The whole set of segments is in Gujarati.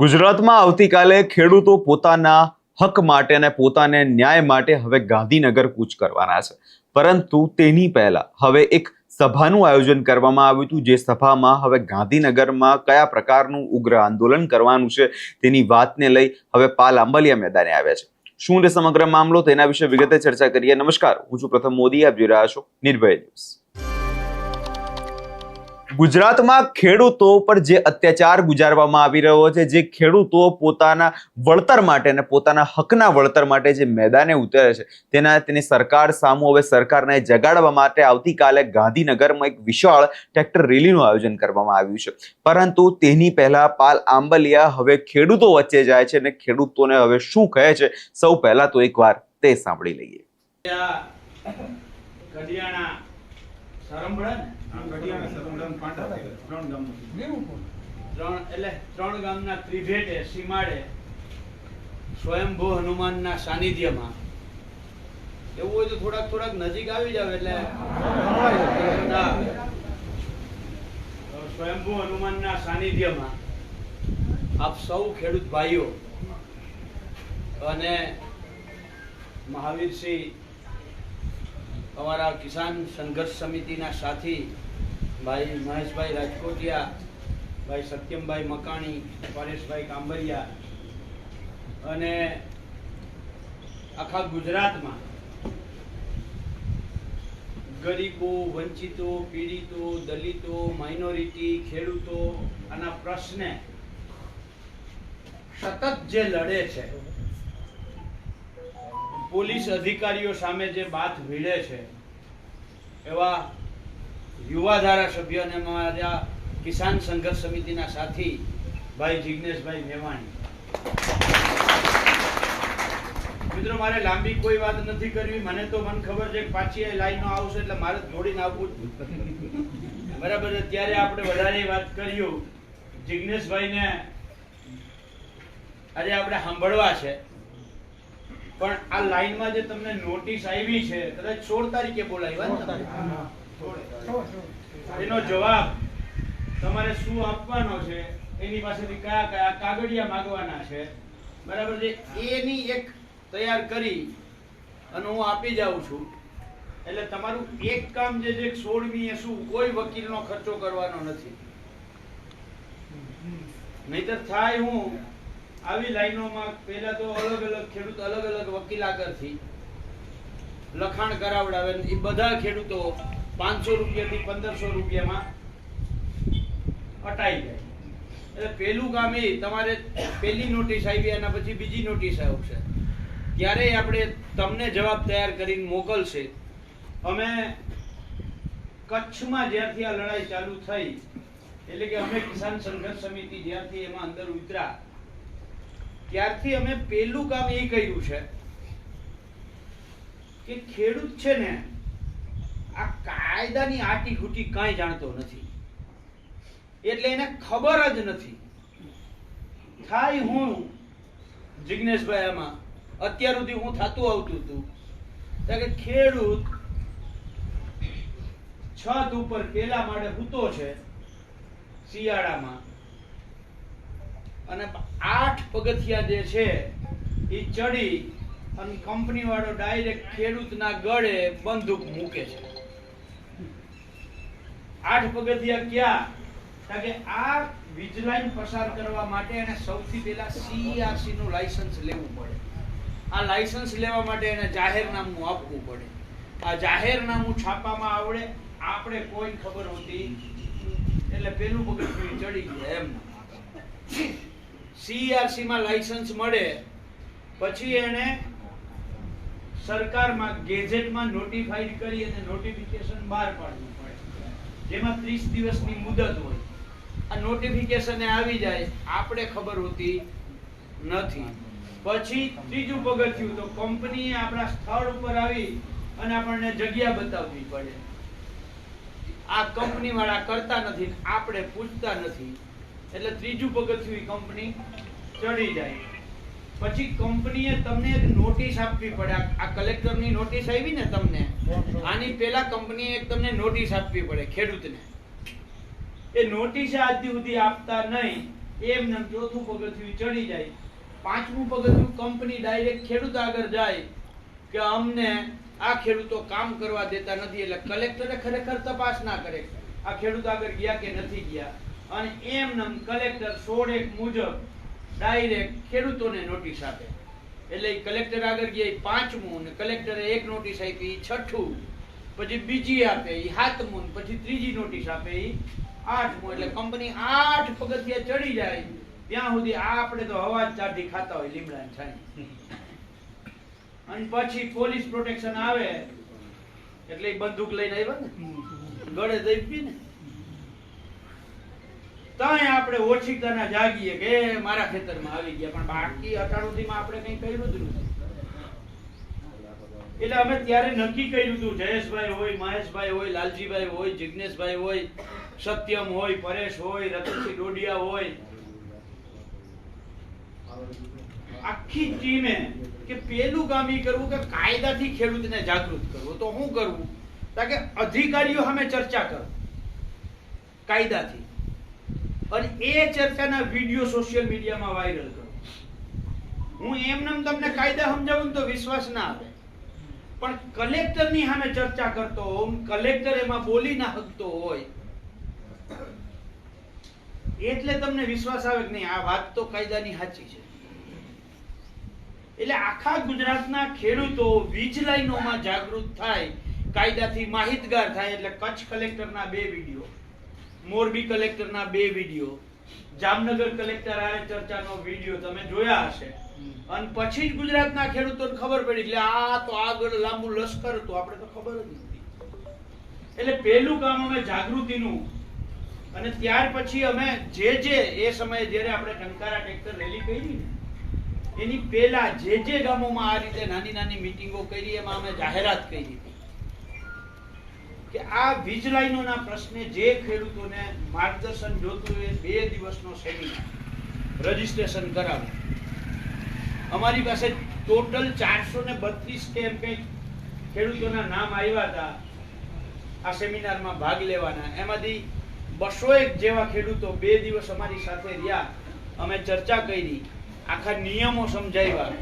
ગુજરાતમાં આવતીકાલે ખેડૂતો પોતાના હક માટે અને પોતાને ન્યાય માટે હવે ગાંધીનગર કૂચ કરવાના છે. પરંતુ તેની પહેલા હવે એક સભાનું આયોજન કરવામાં આવ્યું હતું. જે સભામાં હવે ગાંધીનગરમાં કયા પ્રકારનું ઉગ્ર આંદોલન કરવાનું છે તેની વાતને લઈ હવે પાલ આંબલિયા મેદાને આવ્યા છે. શું છે સમગ્ર મામલો, તેના વિશે વિગતે ચર્ચા કરીએ. નમસ્કાર, હું છું પ્રથમ મોદી, આપ જોઈ રહ્યા છો નિર્ભય ન્યૂઝ. ગુજરાતમાં ખેડૂતો પર જે અત્યાચાર ગુજારવામાં આવી રહ્યો છે, જે ખેડૂતો પોતાના વળતર માટે અને પોતાના હકના વળતર માટે જે મેદાને ઉતરે છે, તેની સરકાર સામુ હવે સરકારને જગાડવા માટે આવતીકાલે ગાંધીનગરમાં એક વિશાળ ટ્રેક્ટર રેલીનું આયોજન કરવામાં આવ્યું છે. પરંતુ તેની પહેલા પાલ આંબલિયા હવે ખેડૂતો વચ્ચે જાય છે અને ખેડૂતોને હવે શું કહે છે, સૌ પહેલા તો એકવાર તે સાંભળી લઈએ. ત્રણ ગામના ત્રિભેટે સીમાડે સ્વયંભૂ હનુમાનના સાનિધ્યમાં એવું હોય તો થોડાક નજીક આવી જાવ એટલે સ્વયંભૂ હનુમાનના સાનિધ્યમાં આપ સૌ ખેડૂત ભાઈઓ અને મહાવીરસિંહ અમારા કિસાન સંઘર્ષ સમિતિના સાથી ભાઈ મહેશભાઈ રાજકોટિયા, ભાઈ સત્યમભાઈ મકાણી, પરેશભાઈ કાંબરિયા અને આખા ગુજરાતમાં ગરીબો, વંચિતો, પીડિતો, દલિતો, માઇનોરિટી, ખેડૂતો આના પ્રશ્ને સતત જે લડે છે, પોલીસ અધિકારીઓ સામે જે બાથ ભીડે છે, એવા યુવા ધારાસભ્ય અને મારા કિસાન સંઘર્ષ સમિતિના સાથી ભાઈ જિગ્નેશભાઈ મેવાણી. મિત્રો, મારે લાંબી કોઈ વાત નથી કરવી. મને ખબર છે કે પાછી લાઈનો આવશે એટલે મારે દોડીને આવવું બરાબર છે. ત્યારે આપણે વધારે વાત કર્યું. જિગ્નેશભાઈને આજે આપણે સાંભળવા છે, પણ આ લાઈનમાં જે તમને નોટિસ આવી છે, કદાચ 16 તારીખે બોલાવ્યા, એનો જવાબ તમારે શું આપવાનો છે, એની પાસેથી કયા કયા કાગળિયા માંગવાના છે, બરાબર છે, એની એક તૈયાર કરી અને હું આપી જાઉં છું. એટલે તમારું એક કામ જે 16મીએ શું કોઈ વકીલનો ખર્ચો કરવાનો નથી. નહીતર થાય હું આવી લાઈનોમાં પહેલા તો અલગ અલગ ખેડૂત અલગ અલગ વકીલ આગળથી લખાણ કરાવડાવે, એ બધા ખેડૂતો 500 રૂપિયાથી 1500 રૂપિયામાં અટાઈ જાય. એટલે પહેલું કામ એ, તમારે પહેલી નોટિસ આવી એના પછી બીજી નોટિસ આવશે, ત્યારે આપણે તમને જવાબ તૈયાર કરીને મોકલશે. અમે કચ્છમાં જ્યારથી આ લડાઈ ચાલુ થઈ, એટલે કે અમે કિસાન સંઘર્ષ સમિતિ જ્યારથી એમાં અંદર ઉતર્યા, ત્યારથી અમે પહેલું કામ એ કર્યું છે કે ખેડૂત છે ને આ કાયદાની આટી ઘૂટી કાંઈ જાણતો નથી, એટલે એને ખબર જ નથી. થાય હું જિગ્નેશભાઈ આમાં અત્યાર સુધી હું થતું આવતું હતું કે ખેડૂત છત ઉપર પેલા માળે સૂતો છે શિયાળામાં, અને 8 પગથિયા જે છે એ ચડી અને કંપની વાળો ડાયરેક્ટ ખેડૂતના ગળે બંદૂક મૂકે છે. 8 પગથિયા ક્યાં? કે આ વીજ લાઈન પસાર કરવા માટે એને સૌથી પહેલા CERC નું લાયસન્સ લેવું પડે. આ લાયસન્સ લેવા માટે એને જાહેરનામું આપવું પડે. આ જાહેરનામું છાપવામાં આવડે, આપણે કોઈ ખબર હોતી એટલે પેલું પગથિયું ચડી ગયા એમ. CERC માં લાયસન્સ મળે પછી એને સરકારમાં ગેઝેટમાં નોટિફાઈડ કરી અને નોટિફિકેશન બહાર પાડવું પડે, જેમાં 30 દિવસની મુદત હોય. આ નોટિફિકેશન આવી જાય, આપણે ખબર હોતી નથી. પછી ત્રીજું પગથિયું તો કંપનીએ આપણા સ્થળ ઉપર આવી અને આપણને જગ્યા બતાવવી પડે. આ કંપની વાળા કરતા નથી, આપણે પૂછતા નથી, એટલે ત્રીજું પગથિયું કંપની ચડી જાય. પછી કંપનીએ તમને એક નોટિસ આપવી પડે. આ કલેક્ટરની નોટિસ આવી ને તમને, આની પહેલા કંપનીએ એક તમને નોટિસ આપવી પડે ખેડૂતને. એ નોટિસ આજ સુધી આપતા નહીં, એમને ચોથું પગથિયું ચડી જાય, પાંચમું પગથિયું કંપની ડાયરેક્ટ ખેડૂત આગળ જાય કે અમને આ ખેડૂતો કામ કરવા દેતા નથી, એટલે કલેક્ટરે ખરેખર તપાસ ના કરે આ ખેડૂત આગળ ગયા કે નથી ગયા, અને એમને કલેક્ટર 16(1) મુજબ ડાયરેક્ટ ખેડૂતોને નોટિસ આપે. એટલે કલેક્ટર આગળ ગયા એ પાંચમું, અને કલેક્ટરે એક નોટિસ આપી એ છઠ્ઠું, પછી બીજી આપે એ સાતમું, પછી ત્રીજી નોટિસ આપે એ આઠમું. એટલે કંપની 8 પગથિયા ચડી જાય ત્યાં સુધી આ આપણે તો હવા જ ચાટી ખાતા હોય લીમડા છાણી, અને પછી પોલીસ પ્રોટેક્શન આવે એટલે એ બંદૂક લઈને આવ્યા ને ગળે દઈ ને ત્યાં આપણે ઓછીતાના જાગીએ કે મારા ખેતરમાં આવી ગયા, પણ બાકી 98 માં આપણે કઈ કર્યું જ નથી. એટલે અમે ત્યારે નક્કી કર્યું હતું, જયેશભાઈ હોય, મહેશભાઈ હોય, લાલજીભાઈ હોય, જિગ્નેશભાઈ હોય, સત્યમ હોય, પરેશ હોય, રતનસિંહ ડોડિયા હોય, આખી ટીમે કે પેલું કામ ઈ કરવું કે કાયદાથી ખેડૂતને જાગૃત કરવો. તો શું કરવું? કે અધિકારીઓ સામે ચર્ચા કરો કાયદાથી, અને એ ચર્ચાના વિડિયો સોશિયલ મીડિયામાં વાયરલ કરો. હું એમનેમ તમને કાયદા સમજાવું તો વિશ્વાસ ના આવે, પણ કલેક્ટરની સામે ચર્ચા કરતો હોઉં, કલેક્ટર એમાં બોલી ના શકતો હોય એટલે તમને વિશ્વાસ આવે કે નહીં આ વાત તો કાયદાની સાચી છે. એટલે આખા ગુજરાતના ખેડૂતો વીજ લાઈનોમાં જાગૃત થાય, કાયદાથી માહિતગાર થાય. એટલે કચ્છ કલેક્ટરના 2 વિડિયો, મોરબી કલેક્ટરના 2 વિડિયો, જામનગર કલેક્ટર આ ચર્ચાનો વિડિયો તમે જોયા હશે, અને પછી જ ગુજરાતના ખેડૂતોને ખબર પડી. એટલે આ તો આગળ લાંબુ લશ્કર હતું, આપણે તો ખબર જ નથી. એટલે પહેલું કામ અમે જાગૃતિનું, અને ત્યાર પછી અમે જે એ સમયે જ્યારે આપણે ટંકારા ટ્રેક્ટર રેલી કરી ને એની પહેલા જે ગામોમાં આ રીતે નાની નાની મીટિંગો કરી, એમાં અમે જાહેરાત કરી હતી કે આ વીજ લાઈનોના પ્રશ્ને જે ખેડૂતોને માર્ગદર્શન જોતું હોય 2 દિવસનો સેમિનાર રજીસ્ટ્રેશન કરાવો. અમારી પાસે ટોટલ 432 કે એમ કંઈક ખેડૂતોના નામ આવ્યા હતા આ સેમિનારમાં ભાગ લેવાના. એમાંથી 201 જેવા ખેડૂતો 2 દિવસ અમારી સાથે રહ્યા. અમે ચર્ચા કરી, આખા નિયમો સમજાવ્યા,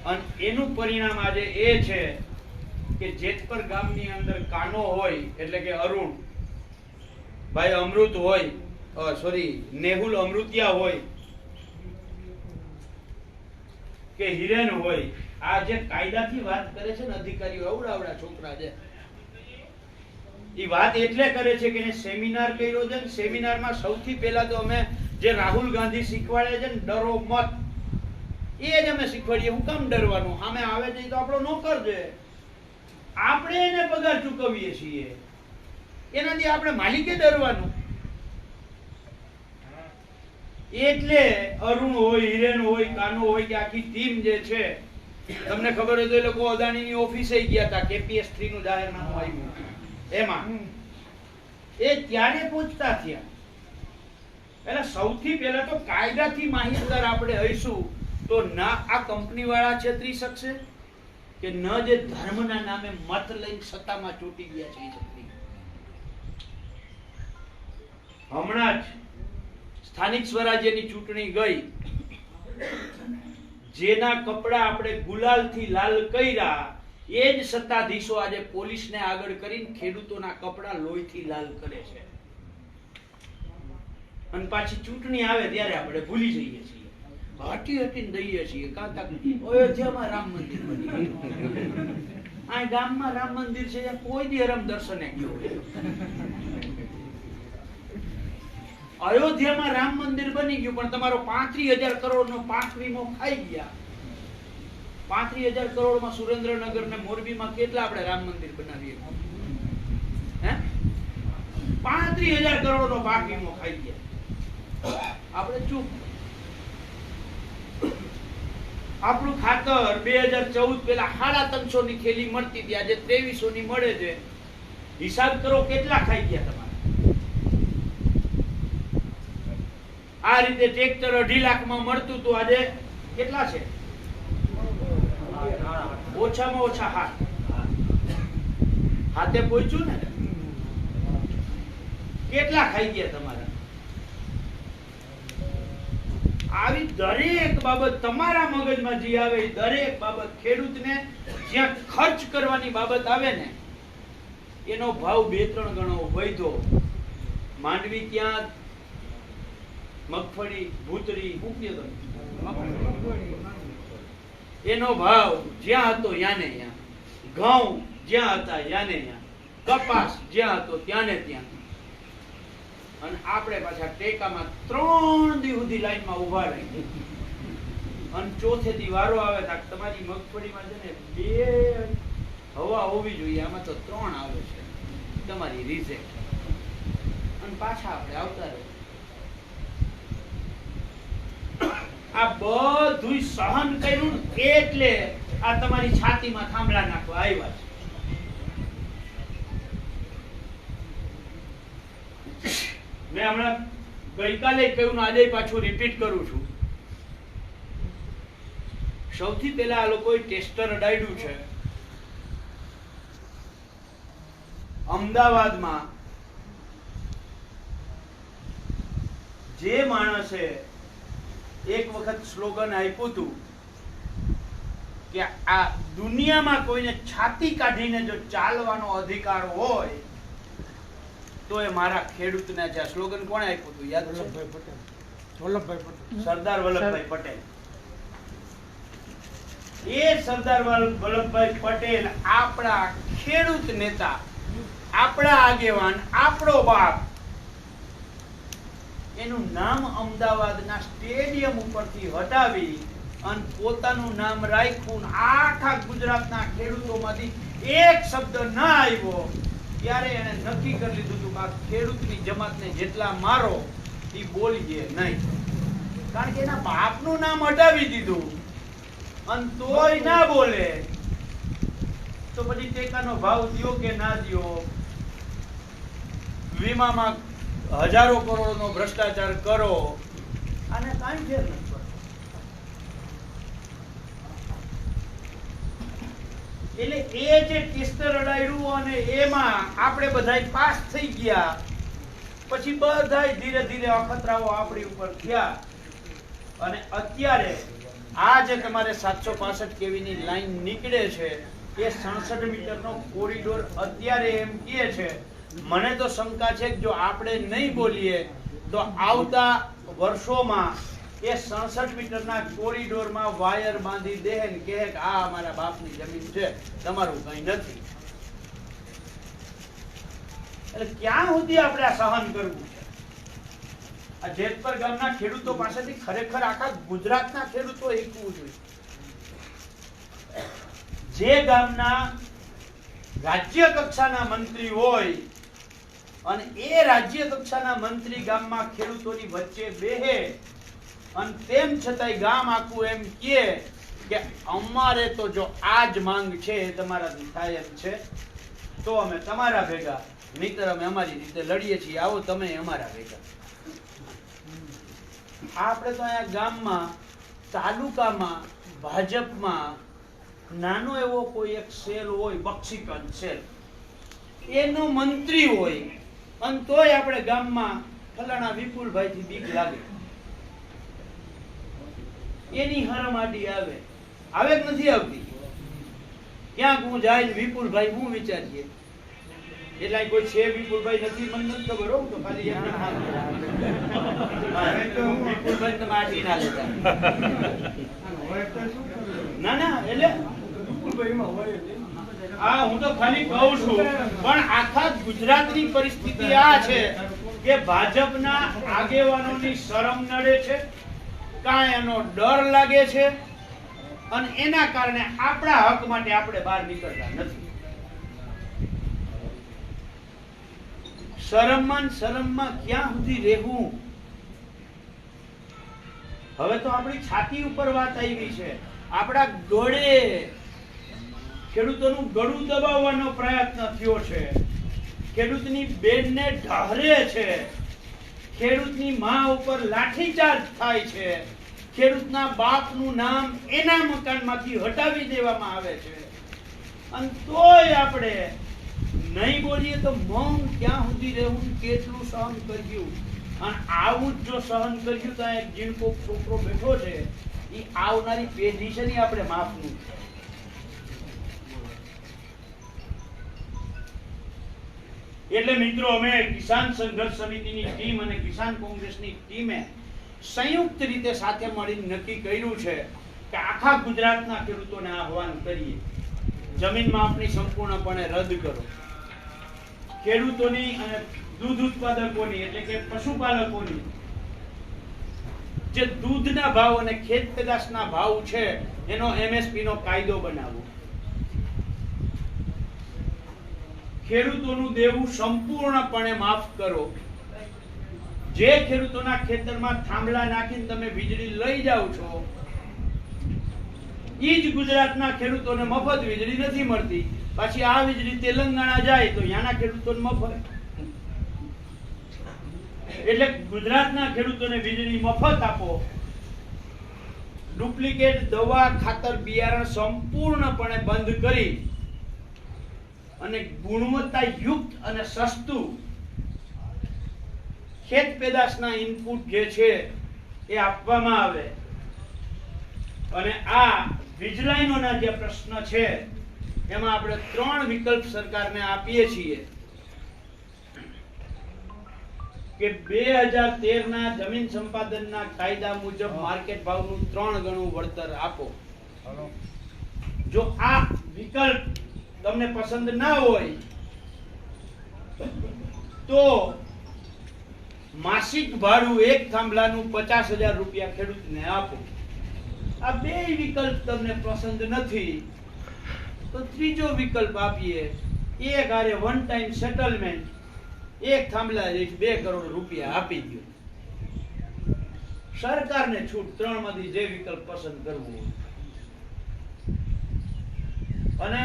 અને એનું પરિણામ આજે એ છે કે જેતપર ગામની અંદર કાનો હોય એટલે કે અરુણ ભાઈ અમૃત હોય, નેહુલ અમૃતિયા હોય કે હિરેન હોય, આ જે કાયદાથી વાત કરે છે ને અધિકારીઓ, અવડાવડા છોકરા છે, એ વાત એટલે કરે છે કે સેમિનાર કર્યો છે ને સેમિનારમાં સૌથી પહેલા તો અમે જે રાહુલ ગાંધી શીખવાડે છે ને ડરો મત, એ જ અમે શીખવાડીએ. હું કામ ડરવાનું? સામે આવે છે તો આપણો નોકર છે, આપણે એને પગાર ચૂકવીએ છીએ, એનાથી આપણે માલિકે ડરવાનું? એટલે અરુણ હોય, હિરેન હોય, કાનો હોય કે આખી ટીમ જે છે, તમને ખબર હોય તો એ લોકો અદાણીની ઓફિસે ગયા હતા, KPS3 નું જાહેરનામું આવ્યું એમાં, એ ત્યારે પહોંચતા થયા. એટલે સૌથી પહેલા તો કાયદાથી માહિતગાર આપણે હઈશું તો ના આ કંપની વાળા છેતરી શકશે, કે ન જે ધર્મના નામે મત લઈને સત્તામાં ચૂંટી ગયા છે એ છેતરી. હમણાં જ સ્થાનિક સ્વરાજ્યની ચૂંટણી ગઈ, જેના કપડા આપણે ગુલાલથી લાલ કર્યા, એ જ સત્તાધીશો આજે પોલીસને આગળ કરીને ખેડૂતોના કપડા લોહીથી લાલ કરે છે. અને પાછી ચૂંટણી આવે ત્યારે આપણે ભૂલી જઈએ છીએ, હટીને દઈએ છીએ. અયોધ્યામાં રામ મંદિર બની ગયું, આ ગામમાં રામ મંદિર છે, કોઈ દી હરમ દર્શને ગયો. અયોધ્યામાં રામ મંદિર બની ગયું, પણ તમારો 35,000 કરોડનો પાક વીમો ખાઈ ગયા. 35,000 કરોડમાં સુરેન્દ્રનગર ને મોરબીમાં કેટલા આપણે રામ મંદિર બનાવીએ? 35,000 કરોડનો પાક વીમો ખાઈ ગયા. આપણે ચૂપ. આપણું ખાતર 2014 પેલા 350 ની થેલી મળતી હતી, આજે 2300 ની મળે છે. હિસાબ કરો કેટલા ખાઈ ગયા તમારે. આ રીતે ટ્રેક્ટર 2.5 લાખમાં મળતું તો આજે કેટલા છે? ઓછામાં ઓછા હાથે પહોંચ્યું ને. કેટલા ખાઈ ગયા તમારા? આવી દરેક બાબત તમારા મગજમાં જે આવે એ દરેક બાબત ખેડૂતને જ્યાં ખર્ચ કરવાની બાબત આવે ને એનો ભાવ 2-3 ગણો વધ્યો. માંડવી ત્યાં મગફળી ભૂતરી એનો ભાવ જ્યાં હતો યાને યા, ઘઉં જ્યાં હતા યાને યા, કપાસ જ્યાં હતો ત્યાં ને ત્યાં. અને આપણે પાછા ટેકામાં 3 દી સુધી લાઈનમાં ઊભા રહી અને ચોથે દી વારો આવે તો તમારી મગફળીમાં છે ને 2 હવા હોવી જોઈએ, આમાં તો 3 આવે છે તમારી રિજેક્ટ. અને પાછા આપણે આવતા રહે. આ બધું સહન કર્યું એટલે આ તમારી છાતીમાં થાંભલા નાખવા આવ્યા છે. મેં હમણાં ગઈકાલે કહ્યું, આજે પાછું રિપીટ કરું છું. સૌથી પહેલા આ લોકોએ ટેસ્ટર અડાડ્યું છે અમદાવાદમાં. જે માણસે એક વખત સ્લોગન આપ્યું હતું કે આ દુનિયામાં કોઈને છાતી કાઢીને જો ચાલવાનો અધિકાર હોય તો એ મારા ખેડૂતને છે. આ સ્લોગન કોણે આપ્યું હતું યાદ છે? સરદાર વલ્લભભાઈ પટેલ. એ સરદાર વલ્લભભાઈ પટેલ આપણા ખેડૂત નેતા, આપણા આગેવાન, આપણો બાપ. એનું નામ અમદાવાદના સ્ટેડિયમ ઉપરથી હટાવી અને પોતાનું નામ રાખ્યું. આખા ગુજરાતના ખેડૂતોમાંથી એક શબ્દ ના આવ્યો ત્યારે એને નક્કી કરી લીધું હતું કે આ ખેડૂતની જમાતને જેટલા મારો એ બોલીએ નહીં. કારણ કે એના બાપનું નામ હટાવી દીધું અને તોય ના બોલે તો પછી ટેકાનો ભાવ દ્યો કે ના દ્યો, વીમામાં હજારો કરોડનો ભ્રષ્ટાચાર કરો, આને કાંઈ ફેર નથી પડતો. એટલે એ જે ટેસ્ટર અડાડ્યું અને એમાં આપણે બધાય પાસ થઈ ગયા, પછી બધાય ધીરે ધીરે અખતરાઓ આપણી ઉપર થયા. અને અત્યારે આ જે તમારે 765 કેવીની લાઈન નીકળે છે એ 67 મીટરનો કોરિડોર અત્યારે એમ કહે છે. મને તો શંકા છે કે જો આપણે નહીં બોલીએ તો આવતા વર્ષોમાં એ 67 મીટરના કોરિડોરમાં વાયર બાંધી દે ને કહે કે આ અમારા બાપની જમીન છે, તમારું કંઈ નથી. એટલે ક્યાં સુધી આપણે આ સહન કરવું છે? આ જેતપર ગામના ખેડૂતો પાસેથી ખરેખર આખા ગુજરાતના ખેડૂતો શીખવું જોઈએ. જે ગામના રાજ્ય કક્ષાના મંત્રી હોય અને એ રાજ્ય કક્ષાના મંત્રી ગામમાં ખેડૂતોની વચ્ચે બેહે અને તેમ છતાંય ગામ આખું એમ કહે કે અમારે તો જો આ જ માંગ છે તમારાથી થાય એમ છે તો અમે તમારા ભેગા, નહીંતર અમે અમારી રીતે લડીએ છીએ, આવો તમે અમારા ભેગા. આપણે તો અહીંયા ગામમાં, તાલુકામાં, ભાજપમાં નાનો એવો કોઈ એક સેલ હોય, બક્ષીપંચ સેલ, એનો મંત્રી હોય અને તોય આપણે ગામમાં ફલાણા વિપુલભાઈ થી બીક લાગે. એની હરમાડી આવે કે નથી આવતી? ક્યાંક હું જાય વિપુલભાઈ હું વિચારીએ એટલે કોઈ છે વિપુલભાઈ નથી, મને નથી ખબર હો. તો ખાલી વિપુલભાઈ તમે આટી ના લેતા. ના એટલે હા, હું તો ખાલી કહું છું. પણ આખા ગુજરાતની પરિસ્થિતિ આ છે કે ભાજપના આગેવાનોની શરમ નડે છે, કાંઈ એનો ડર લાગે છે અને એના કારણે આપણા હક માટે આપણે બહાર નીકળતા નથી. શરમમાં ક્યાં સુધી રહેવું? હવે તો આપણી છાતી ઉપર વાત આવી છે. આપણા ગળે ખેડૂતોનું ગળું દબાવવાનો પ્રયત્ન થયો છે, ખેડૂતની બેનને ઢારે છે, ખેડૂતની માં ઉપર લાઠીચાર્જ થાય છે, ખેડૂતના બાપનું નામ એના મકાનમાંથી હટાવી દેવામાં આવે છે. અને તોય આપણે નહીં બોલીએ તો મૌન ક્યાં સુધી રહેવું, કેટલું સહન કર્યું? અને આવું જ જો સહન કર્યું તો એક જીણકો છોકરો બેઠો છે એ આવનારી પેઢી છે ને આપણે માફનું છે. એટલે મિત્રો અમે કિસાન સંઘર્ષ સમિતિની ટીમ અને કિસાન કોંગ્રેસની ટીમે સંયુક્ત રીતે સાથે મળીને નક્કી કર્યું છે કે આખા ગુજરાતના ખેડૂતોને આહવાન કરીએ, જમીન માપણી સંપૂર્ણપણે રદ કરો. ખેડૂતોની અને દૂધ ઉત્પાદકોની એટલે કે પશુપાલકોની જે દૂધના ભાવ અને ખેત પેદાશના ભાવ છે એનો એમએસપી નો કાયદો બનાવો. ખેડૂતોનું દેવું સંપૂર્ણપણે માફ કરો. જે ખેડૂતોના ખેતરમાં થાંભલા નાખીને તમે વીજળી લઈ જાઓ છો ઈ જ ગુજરાતના ખેડૂતોને મફત વીજળી નથી મળતી. પાછી આ વીજળી તેલંગાણા જાય તો ત્યાંના ખેડૂતોને મફત. એટલે ગુજરાતના ખેડૂતોને વીજળી મફત આપો. ડુપ્લિકેટ દવા, ખાતર, બિયારણ સંપૂર્ણપણે બંધ કરી અને ગુણવત્તાયુક્ત અને સસ્તું ખેત પેદાશના ઇનપુટ જે છે એ આપવામાં આવે. અને આ વીજ લાઈનોના જે પ્રશ્ન છે એમાં આપણે 3 વિકલ્પ સરકારને આપીએ છીએ કે 2013 ના જમીન સંપાદનના કાયદા મુજબ માર્કેટ ભાવનું 3 ગણું વળતર આપો. જો આ વિકલ્પ તમને પસંદ ના હોય તો માસિક ભાડું એક થાંભલાનું 50,000 રૂપિયા ખેડૂતને આપો. આ બે વિકલ્પ તમને પસંદ નથી તો ત્રીજો વિકલ્પ આપીએ, એક હારે વન ટાઈમ સેટલમેન્ટ, એક થાંભલા 2 કરોડ રૂપિયા આપી દો. સરકારને છૂટ, 3 માંથી જે વિકલ્પ પસંદ કરવો. અને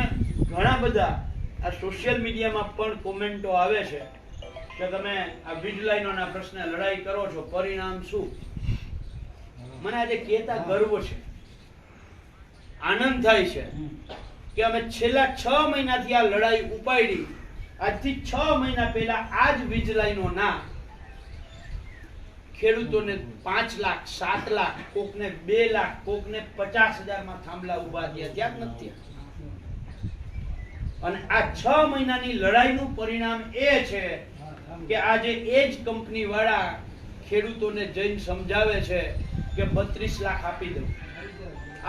ઘણા બધા આ સોશિયલ મીડિયામાં પણ કોમેન્ટો આવે છે કે તમે આ વીજ લાઈનોના પ્રશ્ને લડાઈ કરો છો, પરિણામ શું? મને આજે કહેતા ગર્વ છે, આનંદ થાય છે કે અમે છેલ્લા 6 મહિનાથી આ લડાઈ ઉપાડી. આજથી 6 મહિના પહેલા આ જ વીજ લાઈનોના ખેડૂતોને 5 લાખ, 7 લાખ, કોકને 2 લાખ, કોકને 50,000 માં થાંભલા ઉભા થયા, ત્યાં જ નથી. અને આ 6 મહિનાની લડાઈનું પરિણામ એ છે કે આજે એ જ કંપની વાળા ખેડૂતોને જઈને સમજાવે છે કે 32 લાખ આપી દઉં,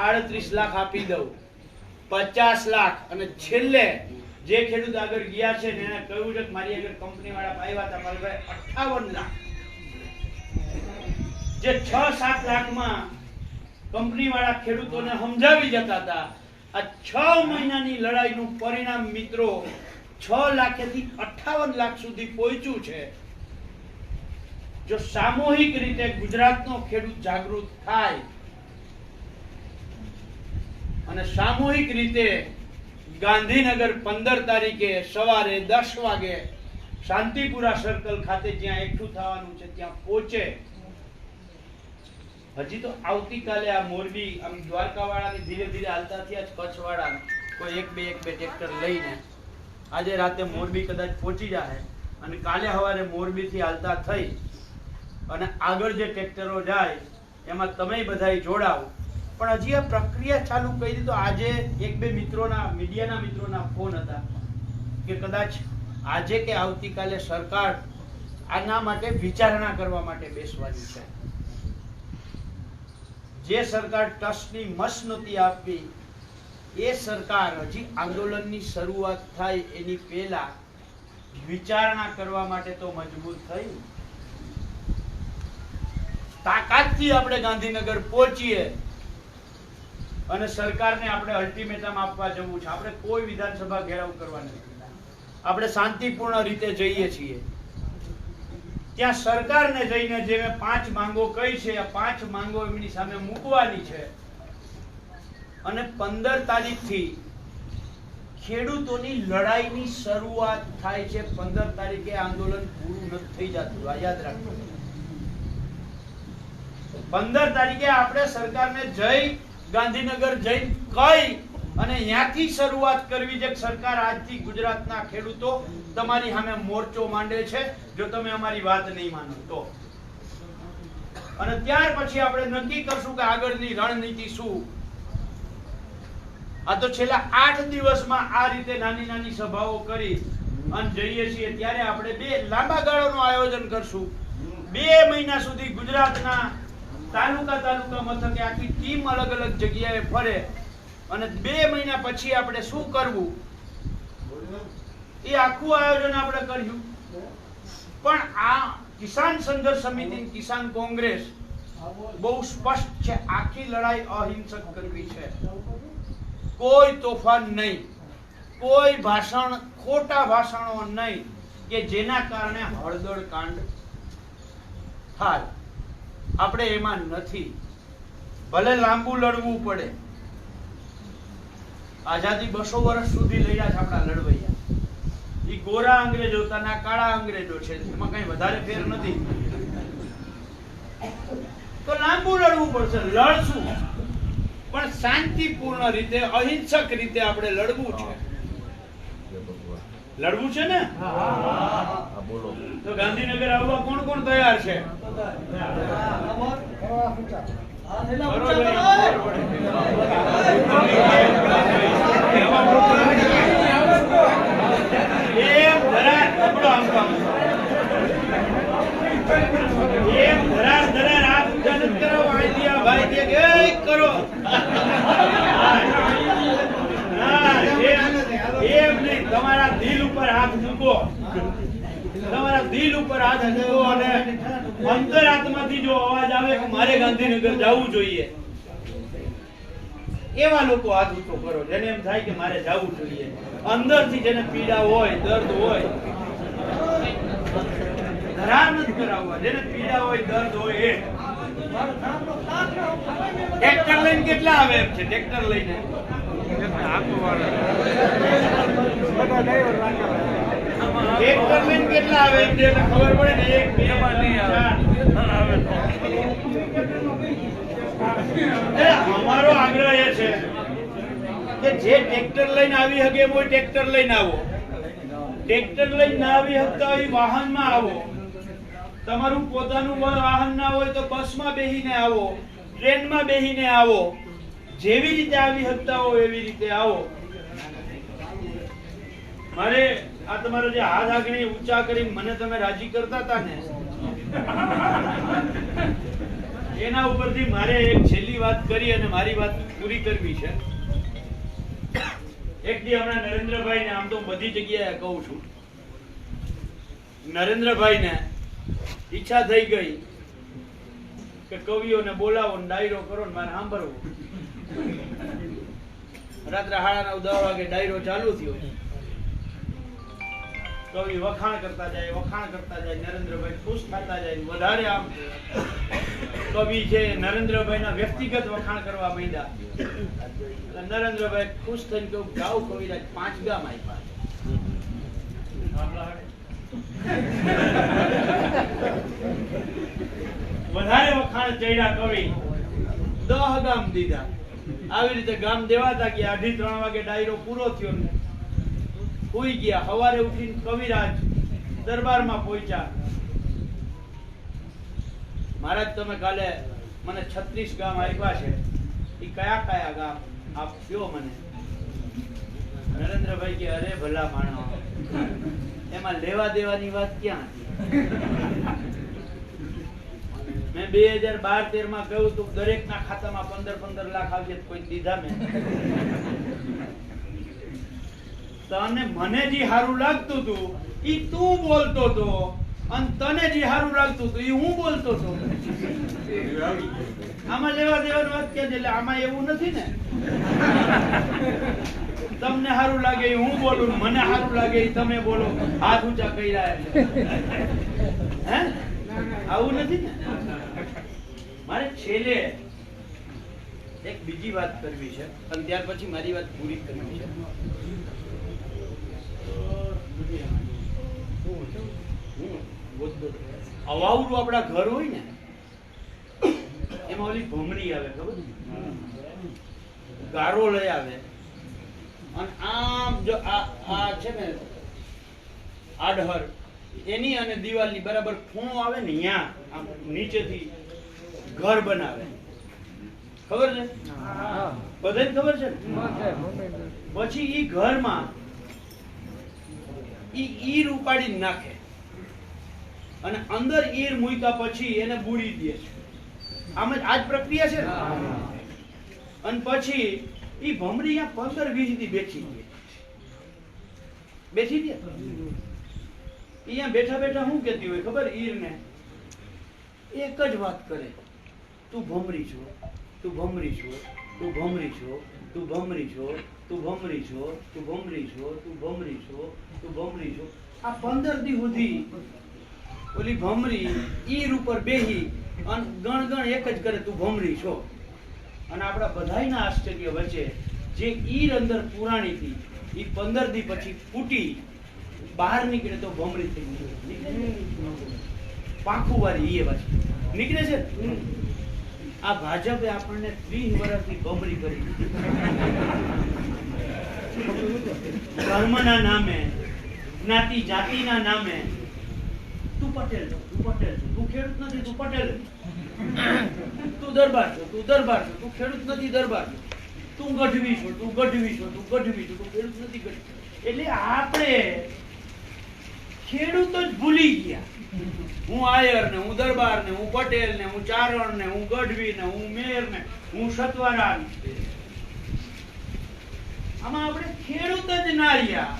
38 લાખ આપી દઉં, 50 લાખ. અને છેલ્લે જે ખેડૂત આગળ ગયા છે ને એને કહ્યું છે કે મારી આગળ કંપની વાળા આવ્યા હતા, મારી ભાઈ 58 લાખ. જે 6-7 લાખમાં કંપની વાળા ખેડૂતોને સમજાવી જતા હતા, આ 6 મહિનાની લડાઈનું પરિણામ મિત્રો 6 લાખથી 58 લાખ સુધી પહોંચ્યું છે. જો સામૂહિક રીતે ગુજરાતનો ખેડૂત જાગૃત થાય અને સામૂહિક રીતે ગાંધીનગર 15 તારીખે સવારે 10 વાગે શાંતિપુરા સર્કલ ખાતે જ્યાં એકઠું થવાનું છે ત્યાં પહોંચે. હજી તો આવતીકાલે આ મોરબી આમ દ્વારકા વાળાની ધીરે ધીરે હાલતા થયા, કચ્છ વાળા કોઈ એક બે ટ્રેક્ટર લઈને આજે રાતે મોરબી કદાચ પહોંચી જાય અને કાલે સવારે મોરબી થી હાલતા થઈ અને આગળ જે ટ્રેક્ટરો જાય એમાં તમે બધાય જોડાવ. પણ હજી આ પ્રક્રિયા ચાલુ કરી તો આજે એક બે મિત્રોના, મીડિયાના મિત્રોના ફોન હતા કે કદાચ આજે કે આવતીકાલે સરકાર આના માટે વિચારણા કરવા માટે બેસવાની છે. જે સરકાર ટ્રસ્ટની મસ નહોતી આપી એ સરકાર હજી આંદોલનની શરૂઆત થાય એની પહેલા વિચારણા કરવા માટે તો મજબૂર થઈ. તાકાતથી આપણે ગાંધીનગર પહોંચીએ અને સરકારને આપણે અલ્ટિમેટમ આપવા જવું છે. આપણે કોઈ વિધાનસભા ઘેરાવ કરવા નથી, આપણે શાંતિપૂર્ણ રીતે જઈએ છીએ. ત્યાં સરકારને જઈને જે મેં 5 માંગો કહી છે આ 5 માંગો એમની સામે મૂકવાની છે. અને 15 તારીખથી ખેડૂતોની લડાઈની શરૂઆત થાય છે. 15 તારીખે આંદોલન પૂરું નથી થઈ જતું, આ યાદ રાખજો. 15 તારીખે આપણે સરકારને જઈ ગાંધીનગર જઈ કઈ અને ત્યાંથી શરૂઆત કરવી છે. સરકાર આજથી ગુજરાતના ખેડૂતો તમારી સામે મોરચો માંડે છે જો તમે અમારી વાત નહીં માનો તો. અને ત્યાર પછી આપણે નક્કી કરશું કે આગળની રણનીતિ શું. આ તો છેલ્લા 8 દિવસમાં આ રીતે નાની નાની સભાઓ કરી અને જઈએ છીએ. ત્યારે આપણે બે લાંબા ગાળાનું આયોજન કરશું. 2 મહિના સુધી ગુજરાતના તાલુકા મથકે આખી ટીમ અલગ અલગ જગ્યાએ ફરે અને 2 મહિના પછી આપણે શું કરવું એ આખું આયોજન આપણે કર્યું. પણ આ કિસાન સંઘર્ષ સમિતિ, કિસાન કોંગ્રેસ બહુ સ્પષ્ટ છે. આખી લડાઈ અહિંસક કરવી છે. કોઈ તોફાન નહીં, કોઈ ભાષણ, ખોટા ભાષણો નહીં કે જેના કારણે હળદળ કાંડ થાય. આપણે એમાં નથી. ભલે લાંબુ લડવું પડે. આઝાદી 200 વર્ષ સુધી લડ્યા છે આપણા લડવૈયા. ઈ ગોરા અંગ્રેજો હતા ના કાળા અંગ્રેજો છે, એમાં કઈ વધારે ફેર નથી. તો લાંબુ લડવું પડશે. લડશું પણ શાંતિપૂર્ણ રીતે, અહિંસક રીતે આપણે લડવું છે. લડવું છે ને? તો ગાંધીનગર આવવા કોણ કોણ તૈયાર છે? તમારા દિલ ઉપર હાથ મૂકો. તમારા દિલ ઉપર હાથ મૂકો અને અંતરાત્માથી જો અવાજ આવે કે મારે ગાંધીનગર જવું જોઈએ, એવા લોકો હાથ ઊંચો કરો. જેને એમ થાય કે મારે જવું જોઈએ, અંદરથી જેને પીડા હોય, દર્દ હોય, ધરાર નથી કરાવવા. જેને પીડા હોય, દર્દ હોય એ ટ્રેક્ટર લઈને કેટલા આવે એમ છે? ટ્રેક્ટર લઈને ટ્રેક્ટર લઈને કેટલા આવે એમ છે એટલે ખબર પડે ને. 1 2 અમારો આગ્રહ એ છે કે જે ટ્રેક્ટર લઈને આવી શકે એમ હોય ટ્રેક્ટર લઈને આવો. ટ્રેક્ટર લઈને ના આવી શકતા હોય વાહનમાં આવો. તમારું પોતાનું વાહન ના હોય તો બસમાં બેહીને આવો, ટ્રેનમાં બેહીને આવો. જેવી રીતે આવી શકતા હો એવી રીતે આવો. મારે આ તમારો જે હાથ આગળ ઊંચા કરી મને તમે રાજી કરતા હતા ને, એના ઉપરથી મારે એક છેલ્લી વાત કરી અને મારી વાત પૂરી કરવી છે. એક દી હમણાં નરેન્દ્રભાઈ ને, આમ તો બધી જગ્યાએ કહું છું, નરેન્દ્રભાઈ ને ઈચ્છા થઈ ગઈ કે કવિઓને બોલાવો ને ડાયરો કરો ને મારે સાંભળવું. રાત્રે 9:30 વાગે ડાયરો ચાલુ થયો. કવિ વખાણ કરતા જાય. નરેન્દ્રભાઈ ખુશ થતા જાય. વધારે આમ કવિ છે નરેન્દ્રભાઈ ના વ્યક્તિગત વખાણ કરવા માંડ્યા. નરેન્દ્રભાઈ ખુશ થઈને કહ્યું, ગાવ કવિરાજ 5 ગામ આપ્યા. વધારે વખાણ ચડ્યા કવિ, 10 ગામ દીધા. આવી રીતે ગામ દેવાતા ગયા. 2:30 વાગે ડાયરો પૂરો થયો ને સુઈ ગયા. સવારે ઉઠીને કવિરાજ દરબારમાં પહોંચ્યા. મહારાજ, તમે કાલે મને 36 ગામ આપ્યા છે, એ કયા કયા ગામ આપ કયો મને? નરેન્દ્રભાઈ કે, અરે ભલા માણો, એમાં લેવા દેવાની વાત ક્યાં હતી? મેં 2012-13 માં કહ્યું તું દરેકના ખાતામાં 15 લાખ આવશે, કોઈ દીધા મેં? તને મને જે સારું લાગતું હતું ઈ તું બોલતો હતો અને તને જે સારું લાગતું હતું ઈ હું બોલતો હતો. આમાં લેવા દેવાની વાત ક્યાં છે? એટલે આમાં એવું નથી ને, તમને સારું લાગે એ હું બોલું, મને સારું લાગે એ તમે બોલો. હાથ ઊંચા કર્યા એટલે હે, આવું નથી ને. મારે છેલ્લે એક બીજી વાત કરવી છે અને ત્યાર પછી મારી વાત પૂરી કરવી છે. અવાવરું આપણા ઘર હોય ને, એમાં ઓલી ભમરી આવે, ખબર છે? ગારો લઈ આવે અને આમ જો આ છે ને આડહર એની અને દિવાલની બરાબર ખૂણો આવે ને, ત્યાં આમ નીચેથી ઘર બનાવે, ખબર છે? બધાને ખબર છે ને? પછી ઈ ઘરમાં ઈ ઈર ઉપાડીને નાખે અને અંદર ઈર મૂક્યા પછી એને બુડી દે છે. આમ જ આ જ પ્રક્રિયા છે ને? અને પછી ઈ ભમરી અહીંયા 15-20 દી બેઠી દે. અહીંયા બેઠા બેઠા શું કહેતી હોય ખબર? ઈરને એક જ વાત કરે, તું ભમરી છો, તું ભમરી છો, તું ભમરી છો, તું ભમરી છો, તું ભમરી છો, તું ભમરી છો, તું ભમરી છો, તું ભમરી છો. આ 15 દી સુધી ઓલી ભમરી ઈર ઉપર બેહી અને ગણ એક જ કરે, તું ભમરી છો. અને આપણા બધાયના આશ્ચર્ય વચ્ચે જે ઈર અંદર પુરાણી હતી ઈ 15 દી પછી ફૂટી બહાર નીકળે તો ભમરી થઈ નીકળે. પાંખું વાળી એ પાછી નીકળે છે. આ ભાજપે આપણને 30 વર્ષથી ભમરી કરી. ધર્મના નામે, જ્ઞાતિ જાતિના નામે તું પટેલ છો, તું પટેલ છો, તું ખેડૂત નથી, તું પટેલ, તું દરબાર છો, તું દરબાર છો, તું ખેડૂત નથી, દરબાર છો, તું ગઢવી છો, તું ગઢવી છો, તું ગઢવી છો, તું ખેડૂત નથી, ગઢવી. એટલે આપણે ખેડૂત જ ભૂલી ગયા. હું આયર ને, હું દરબાર ને, હું પટેલ ને, હું ચારણ ને, હું ગઢવી ને, હું મેર ને, હું સતવારા. આમાં આપણે ખેડૂત જ ના રહ્યા.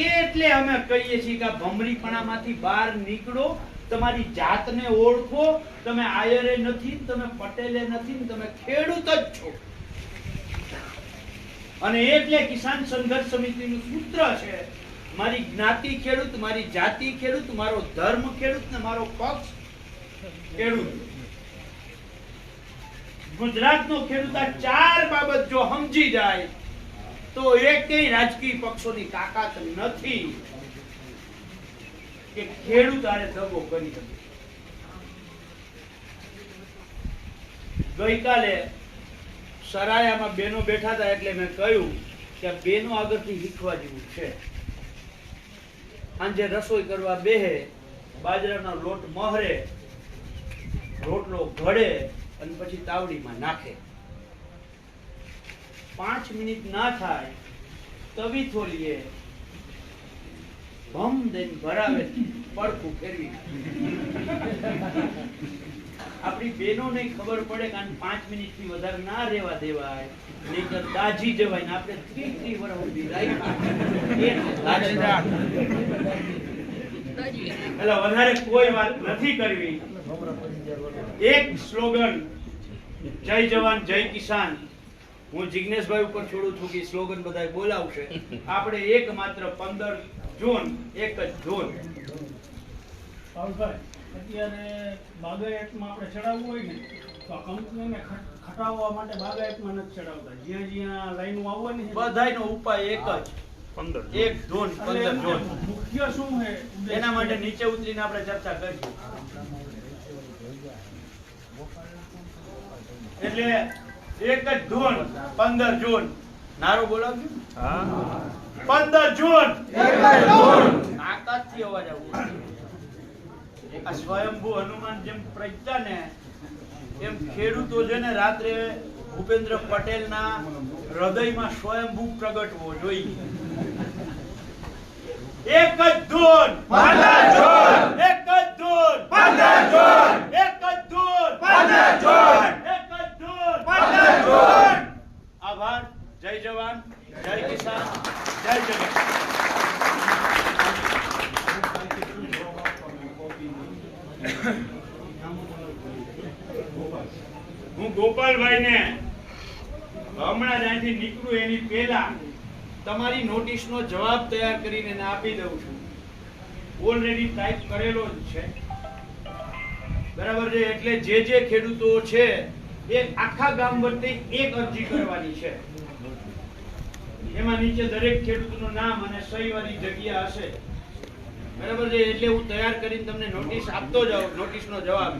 એટલે અમે કહીએ છીએ કે ભમરીપણામાંથી બહાર નીકળો, તમારી જાતને ઓળખો. તમે આયરે નથી, તમે પટેલે નથી, તમે ખેડૂત જ છો. અને એટલે કિસાન સંઘર્ષ સમિતિનું સૂત્ર છે, મારી જ્ઞાતિ ખેડૂત, મારી જાતિ ખેડૂત, મારો ધર્મ ખેડૂત ને મારો પક્ષ ખેડૂત. ગુજરાતનો ખેડૂત આ 4 બાબત જો સમજી જાય તો એકેય રાજકીય પક્ષોની તાકાત નથી કે ખેડૂત આને દગો કરી શકે. ગઈકાલે સરાયામાં બેનો બેઠા હતા એટલે મેં કહ્યું કે બેનો આગળથી શીખવા જેવું છે. સાંજે રસોઈ કરવા બેહે, બાજરાનો લોટ મહરે, રોટલો ઘડે અને પછી તાવડીમાં નાખે. 5 મિનિટ ના થાય તવી થોલીએ ભમ દઈને ભરાવે, પડખું ફેરવી. આપણી બેનોને ખબર પડે કે 5 મિનિટ થી વધારે ના રહેવા દેવાય, નહીંતર દાજી જવાય ને આપણે 30 વર્ષ સુધી એટલે વધારે કોઈ વાત નથી કરવી. એક સ્લોગન, જય જવાન જય કિસાન. હું જિગ્નેશભાઈ ઉપર છોડું છું કે સ્લોગન બધા બોલાવશે. આપણે એક માત્ર 15 જૂન, એક જ જૂન. અત્યારે બાગાયતમાં આપણે ચડાવવું હોય ને તો કંપનીને ખટાવવા માટે બાગાયતમાં નથી ચડાવતા. જ્યાં લાઈનો આવવાની છે બધાયનો ઉપાય એક જ, 1 જૂન 15 જૂન. મુખ્ય શું છે એના માટે નીચે ઉતરીને આપણે ચર્ચા કરીશું. એટલે 1 જ જૂન 15 જૂન નારો બોલાવજો. 15 જૂન તાકાતથી અવાજ આવવો. આ સ્વયંભૂ હનુમાન જેમ પ્રજ્ઞા ને એમ ખેડૂતો છે ને રાત્રે ભૂપેન્દ્ર પટેલના હૃદયમાં સ્વયંભૂ પ્રગટવો જોઈએ. 1 જ જૂન 15 જૂન 1 જ જૂન 15 જૂન 1 જ જૂન 15 જૂન 1 જ જૂન 15 જૂન. આભાર. જય જવાન જય કિસાન જય જગત. હું ગોપાલભાઈને હમણાં જ અહીંથી નીકળું એની પહેલા તમારી નોટિસનો જવાબ તૈયાર કરીને એને આપી દઉં છું. ઓલરેડી ટાઈપ કરેલો જ છે, બરાબર છે. એટલે જે ખેડૂતો છે એ આખા ગામ વચ્ચે એક અરજી કરવાની છે. એમાં નીચે દરેક ખેડૂતનું નામ અને સહી વાળી જગ્યા હશે, બરાબર છે. એટલે હું તૈયાર કરીને તમને નોટિસ આપતો જાઉં. નોટિસનો જવાબ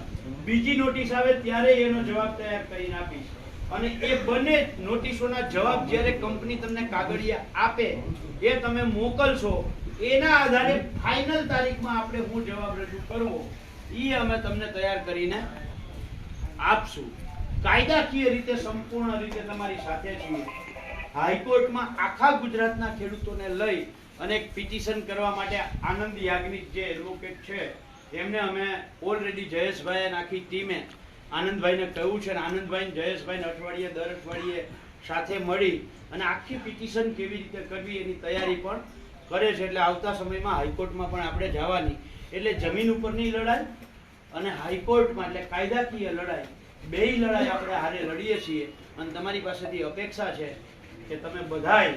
બીજી નોટિસ આવે ત્યારે એનો જવાબ તૈયાર કરીને આપીશ. અને એ બંને નોટિસોના જવાબ જ્યારે કંપની તમને કાગળિયા આપે એ તમે મોકલશો, એના આધારે ફાઇનલ તારીખમાં આપણે હું જવાબ રજૂ કરવો એ અમે તમને તૈયાર કરીને આપશું. કાયદાકીય રીતે સંપૂર્ણ રીતે તમારી સાથે છીએ. હાઈકોર્ટમાં આખા ગુજરાતના ખેડૂતોને લઈ અને એક પિટિશન કરવા માટે આનંદ યાજ્ઞિક જે એડવોકેટ છે એમને અમે ઓલરેડી જયેશભાઈ અને આખી ટીમે આનંદભાઈને કહ્યું છે, અને આનંદભાઈ જયેશભાઈને અઠવાડિયે દર અઠવાડિયે સાથે મળી અને આખી પિટિશન કેવી રીતે કરવી એની તૈયારી પણ કરે છે. એટલે આવતા સમયમાં હાઈકોર્ટમાં પણ આપણે જવાની, એટલે જમીન ઉપરની લડાઈ અને હાઈકોર્ટમાં એટલે કાયદાકીય લડાઈ, બેય લડાઈ આપણે હારે લડીએ છીએ. અને તમારી પાસેથી અપેક્ષા છે કે તમે બધાય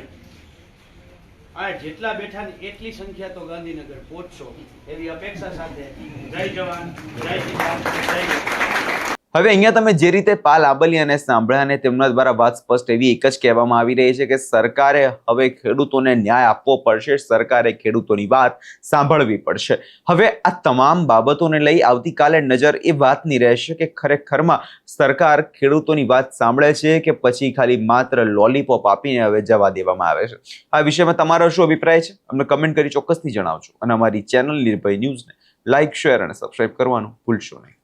આ જેટલા બેઠા ને એટલી સંખ્યા તો ગાંધીનગર પહોંચશો એવી અપેક્ષા સાથે. જય જવાન, જય કિસાન, જય જવાન. હવે અહીંયા તમે જે રીતે પાલ આંબલિયાને સાંભળ્યા અને તેમના દ્વારા વાત સ્પષ્ટ એવી એક જ કહેવામાં આવી રહી છે કે સરકારે હવે ખેડૂતોને ન્યાય આપવો પડશે, સરકારે ખેડૂતોની વાત સાંભળવી પડશે. હવે આ તમામ બાબતોને લઈ આવતીકાલે નજર એ વાતની રહેશે કે ખરેખરમાં સરકાર ખેડૂતોની વાત સાંભળે છે કે પછી ખાલી માત્ર લોલીપોપ આપીને હવે જવા દેવામાં આવે છે. આ વિષયમાં તમારો શું અભિપ્રાય છે અમને કમેન્ટ કરી ચોક્કસથી જણાવજો અને અમારી ચેનલ નિર્ભય ન્યૂઝને લાઇક, શેર અને સબસ્ક્રાઇબ કરવાનું ભૂલશો નહીં.